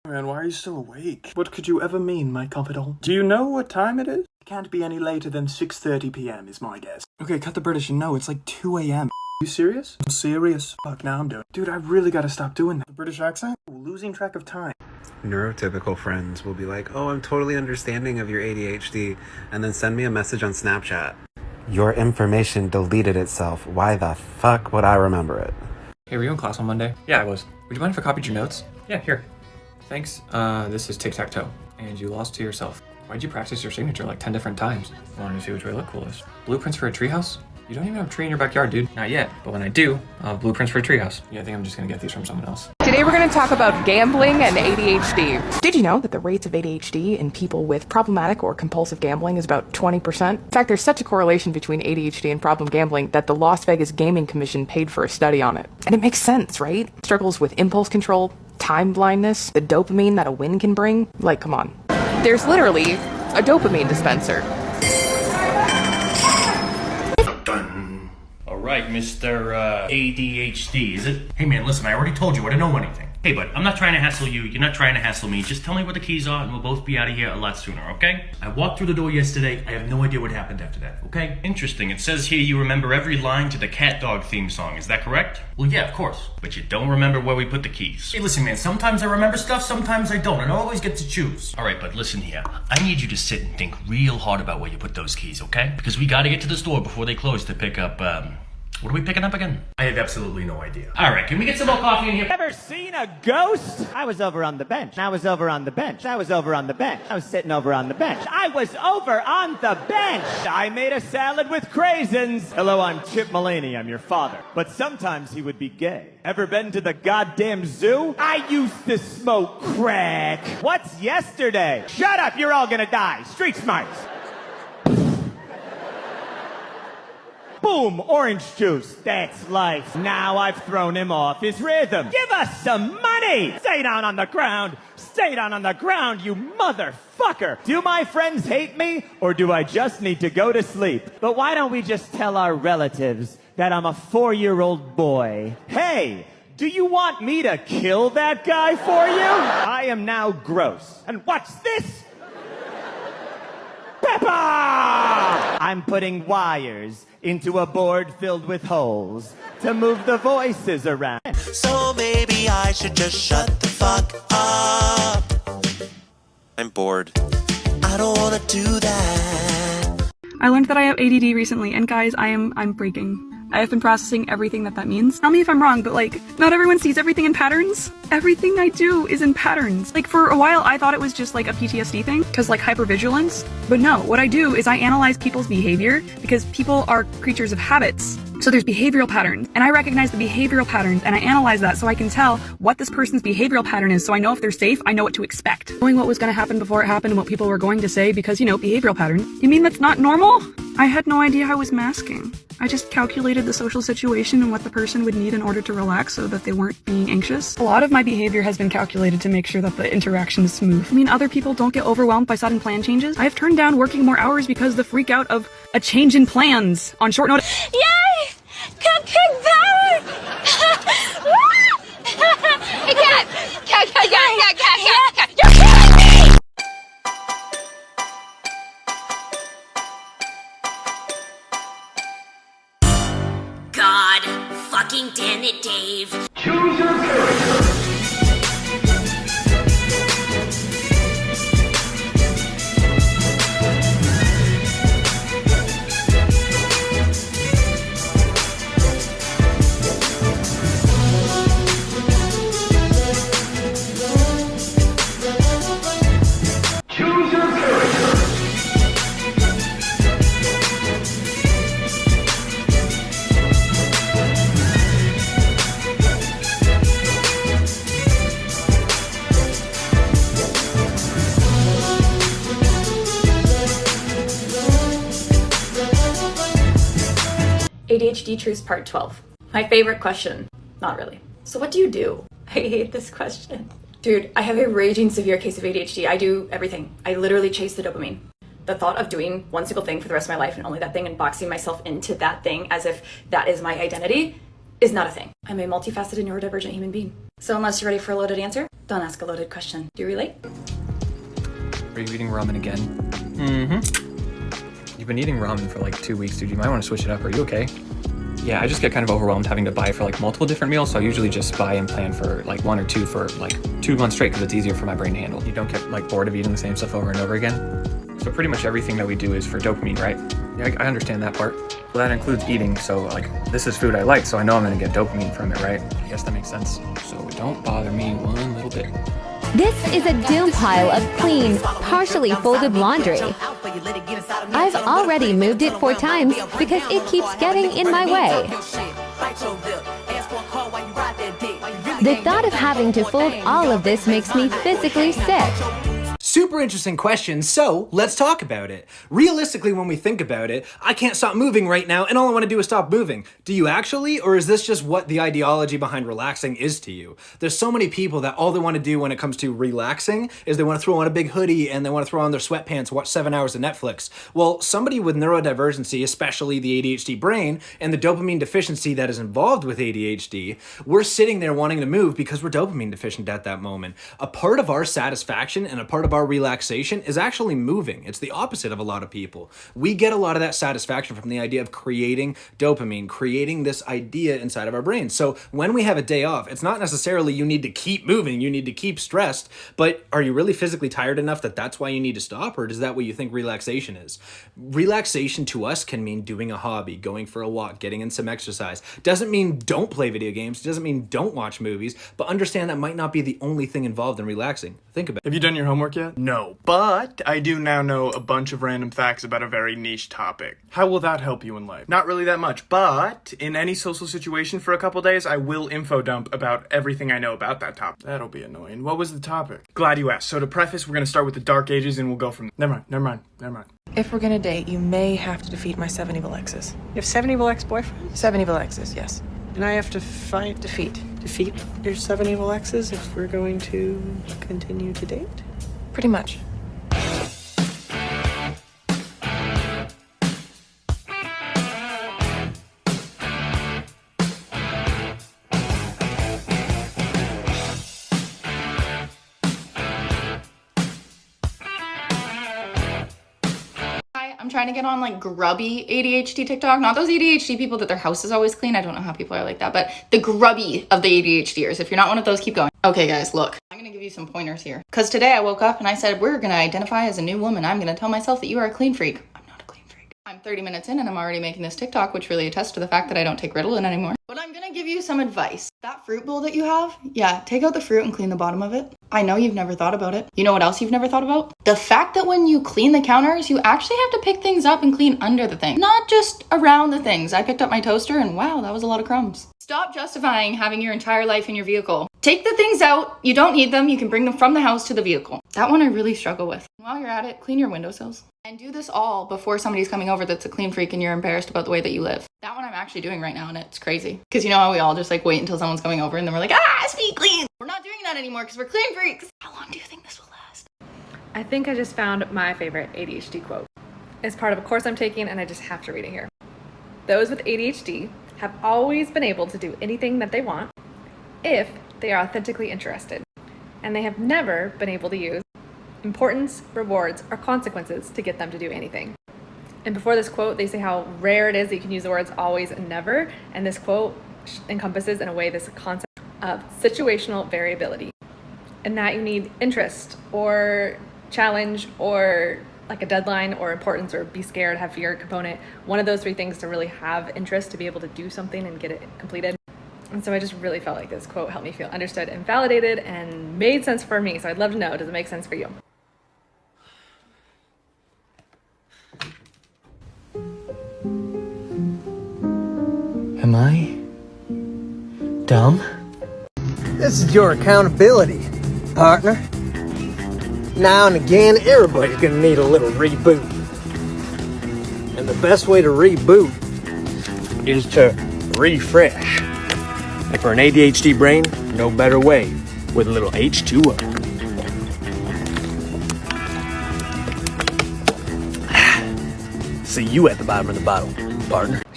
Man, why are you still awake? What could you ever mean, my confidant? Do you know what time it is? It can't be any later than 6:30 p.m. is my guess. Okay, cut the British and no, it's like 2 a.m. You serious? I'm serious. Fuck, now I'm doing it. Dude, I really gotta stop doing that. The British accent? Losing track of time. Neurotypical friends will be like, oh, I'm totally understanding of your ADHD, and then send me a message on Snapchat. Your information deleted itself. Why the fuck would I remember it? Hey, were you in class on Monday? Yeah, I was. Would you mind if I copied your notes? Yeah, here. Thanks. This is tic-tac-toe. And you lost to yourself. Why'd you practice your signature like 10 different times? Wanted to see which way I look coolest. Blueprints for a treehouse? You don't even have a tree in your backyard, dude. Not yet, but when I do, I'll have blueprints for a treehouse. Yeah, I think I'm just gonna get these from someone else. Today we're going to talk about gambling and ADHD. Did you know that the rates of ADHD in people with problematic or compulsive gambling is about 20%? In fact, there's such a correlation between ADHD and problem gambling that the Las Vegas Gaming Commission paid for a study on it. And it makes sense, right? Struggles with impulse control, time blindness, the dopamine that a win can bring. Like, come on. There's literally a dopamine dispenser. Right, Mr. ADHD, is it? Hey man, listen, I already told you I don't know anything. Hey bud, I'm not trying to hassle you, you're not trying to hassle me, just tell me where the keys are and we'll both be out of here a lot sooner, okay? I walked through the door yesterday, I have no idea what happened after that, okay? Interesting, it says here you remember every line to the cat dog theme song, is that correct? Well yeah, of course, but you don't remember where we put the keys. Hey listen man, sometimes I remember stuff, sometimes I don't, and I always get to choose. Alright, but listen here, I need you to sit and think real hard about where you put those keys, okay? Because we gotta get to the store before they close to pick up, what are we picking up again? I have absolutely no idea. All right, can we get some more coffee in here? Ever seen a ghost? I was over on the bench. I was over on the bench. I was over on the bench. I was sitting over on the bench. I was over on the bench. I made a salad with craisins. Hello, I'm Chip Mulaney. I'm your father. But sometimes he would be gay. Ever been to the goddamn zoo? I used to smoke crack. What's yesterday? Shut up, you're all gonna die. Street smarts. Boom, orange juice. That's life. Now I've thrown him off his rhythm. Give us some money! Stay down on the ground. Stay down on the ground, you motherfucker. Do my friends hate me, or do I just need to go to sleep? But why don't we just tell our relatives that I'm a 4-year-old boy? Hey! Do you want me to kill that guy for you? I am now gross. And what's this? Peppa! I'm putting wires into a board filled with holes to move the voices around. So maybe I should just shut the fuck up. I'm bored. I don't want to do that. I learned that I have ADD recently, and guys, I'm breaking. I have been processing everything that means. Tell me if I'm wrong, but like, not everyone sees everything in patterns. Everything I do is in patterns. Like, for a while, I thought it was just like a PTSD thing, because like hypervigilance. But no, what I do is I analyze people's behavior, because people are creatures of habits. So there's behavioral patterns, and I recognize the behavioral patterns, and I analyze that so I can tell what this person's behavioral pattern is, so I know if they're safe, I know what to expect. Knowing what was going to happen before it happened and what people were going to say because, you know, behavioral pattern. You mean that's not normal? I had no idea I was masking. I just calculated the social situation and what the person would need in order to relax so that they weren't being anxious. A lot of my behavior has been calculated to make sure that the interaction is smooth. I mean, other people don't get overwhelmed by sudden plan changes. I have turned down working more hours because the freak out of a change in plans on short notice. Yay! Cupcake power! Hey, cat! You're killing me! God fucking damn it, Dave. Choose your character. ADHD Truths Part 12. My favorite question. Not really. So what do you do? I hate this question. Dude, I have a raging severe case of ADHD. I do everything. I literally chase the dopamine. The thought of doing one single thing for the rest of my life and only that thing and boxing myself into that thing as if that is my identity is not a thing. I'm a multifaceted neurodivergent human being. So unless you're ready for a loaded answer, don't ask a loaded question. Do you relate? Are you eating ramen again? You've been eating ramen for like 2 weeks, dude. You might want to switch it up. Are you okay? Yeah, I just get kind of overwhelmed having to buy for like multiple different meals, so I usually just buy and plan for like 1 or 2 for like 2 months straight because it's easier for my brain to handle. You don't get like bored of eating the same stuff over and over again. So pretty much everything that we do is for dopamine, right? Yeah, I understand that part. Well, that includes eating, so like this is food I like, so I know I'm gonna get dopamine from it, right? I guess that makes sense. So don't bother me one little bit. This is a doom pile of clean, partially folded laundry. I've already moved it 4 times because it keeps getting in my way. The thought of having to fold all of this makes me physically sick. Super interesting question, so let's talk about it. Realistically, when we think about it, I can't stop moving right now and all I want to do is stop moving. Do you actually, or is this just what the ideology behind relaxing is to you? There's so many people that all they want to do when it comes to relaxing is they want to throw on a big hoodie and they want to throw on their sweatpants, watch 7 hours of Netflix. Well, somebody with neurodivergency, especially the ADHD brain and the dopamine deficiency that is involved with ADHD, we're sitting there wanting to move because we're dopamine deficient at that moment. A part of our satisfaction and a part of our relaxation is actually moving. It's the opposite of a lot of people. We get a lot of that satisfaction from the idea of creating dopamine, creating this idea inside of our brain. So when we have a day off, it's not necessarily you need to keep moving, you need to keep stressed, but are you really physically tired enough that that's why you need to stop, or is that what you think relaxation is? Relaxation to us can mean doing a hobby, going for a walk, getting in some exercise. Doesn't mean don't play video games, doesn't mean don't watch movies, but understand that might not be the only thing involved in relaxing. Think about it. Have you done your homework yet? No, but I do now know a bunch of random facts about a very niche topic. How will that help you in life? Not really that much, but in any social situation for a couple days, I will info dump about everything I know about that topic. That'll be annoying. What was the topic? Glad you asked. So to preface, we're going to start with the Dark Ages and we'll go from... Never mind. If we're gonna date, you may have to defeat my 7 evil exes. You have 7 evil ex-boyfriends? 7 evil exes, yes. And I have to defeat your 7 evil exes if we're going to continue to date? Pretty much. I'm trying to get on like grubby ADHD TikTok. Not those ADHD people that their house is always clean. I don't know how people are like that, but the grubby of the ADHDers. If you're not one of those, keep going. Okay guys, look, I'm gonna give you some pointers here. Cause today I woke up and I said, we're gonna identify as a new woman. I'm gonna tell myself that you are a clean freak. I'm not a clean freak. I'm 30 minutes in and I'm already making this TikTok, which really attests to the fact that I don't take Ritalin anymore. But I'm gonna give you some advice. That fruit bowl that you have, yeah, take out the fruit and clean the bottom of it. I know you've never thought about it. You know what else you've never thought about? The fact that when you clean the counters, you actually have to pick things up and clean under the thing, not just around the things. I picked up my toaster and wow, that was a lot of crumbs. Stop justifying having your entire life in your vehicle. Take the things out. You don't need them. You can bring them from the house to the vehicle. That one I really struggle with. While you're at it, clean your windowsills. And do this all before somebody's coming over that's a clean freak and you're embarrassed about the way that you live. That one I'm actually doing right now and it's crazy. Because you know how we all just like wait until someone's coming over and then we're like, speak clean. We're not doing that anymore because we're clean freaks. How long do you think this will last? I think I just found my favorite ADHD quote. It's part of a course I'm taking and I just have to read it here. Those with ADHD have always been able to do anything that they want if they are authentically interested, and they have never been able to use importance, rewards, or consequences to get them to do anything. And before this quote, they say how rare it is that you can use the words always and never, and this quote encompasses in a way this concept of situational variability, and that you need interest or challenge or like a deadline or importance or be scared, have fear component, one of those 3 things to really have interest to be able to do something and get it completed. And so I just really felt like this quote helped me feel understood and validated and made sense for me. So I'd love to know, does it make sense for you? Am I dumb? This is your accountability, partner. Now and again, everybody's gonna need a little reboot. And the best way to reboot is to refresh. And for an ADHD brain, no better way with a little H2O. See you at the bottom of the bottle, partner.